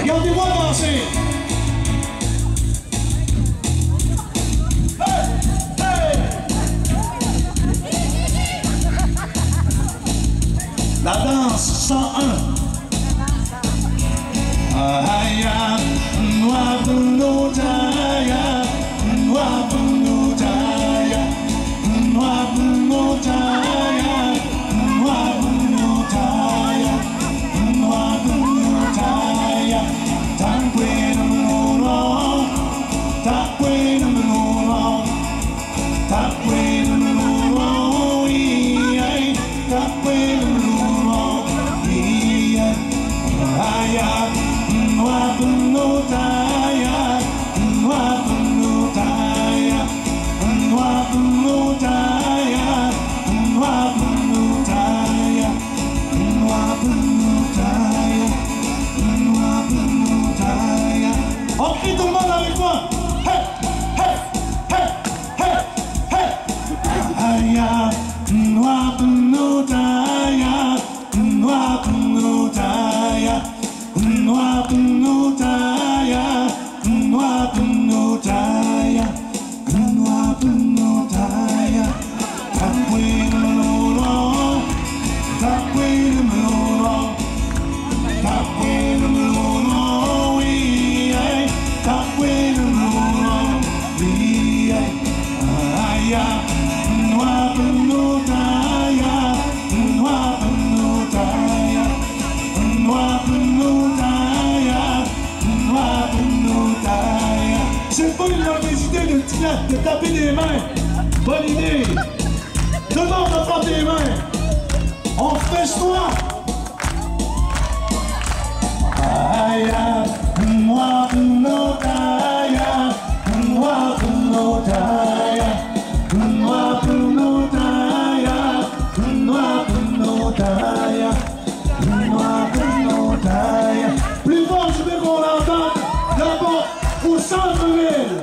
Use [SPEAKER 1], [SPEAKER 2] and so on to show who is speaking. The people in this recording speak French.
[SPEAKER 1] Regardez-moi danser. Hey, hey. La danse 101. Aya, noa bunu jaya, noa bunu jaya, noa bunu jaya, noa bunu jaya, noa bunu jaya. Takwe no no, takwe no no, takwe no no, takwe no no, aya. Noa bunu jaya, noa bunu jaya, noa bunu jaya, noa bunu jaya, noa bunu jaya, noa bunu jaya. On crie tout le monde avec moi. Hey, hey, hey, hey, hey. Aya, noa bunu jaya, noa bunu jaya. Noa bunu jaya, noa bunu jaya, noa bunu jaya. Takwe no no, takwe no no, takwe no no, takwe no no, aya. Noa bunu jaya, noa bunu jaya, noa bunu jaya. C'est pas une mauvaise idée de taper des mains. Bonne idée. Tout le monde va faire des mains. On fait toi. Aya, noa bunu jaya, noa bunu jaya, noa bunu jaya, noa bunu jaya, noa bunu jaya. Plus fort, je veux qu'on l'entende. D'abord, au centre-ville.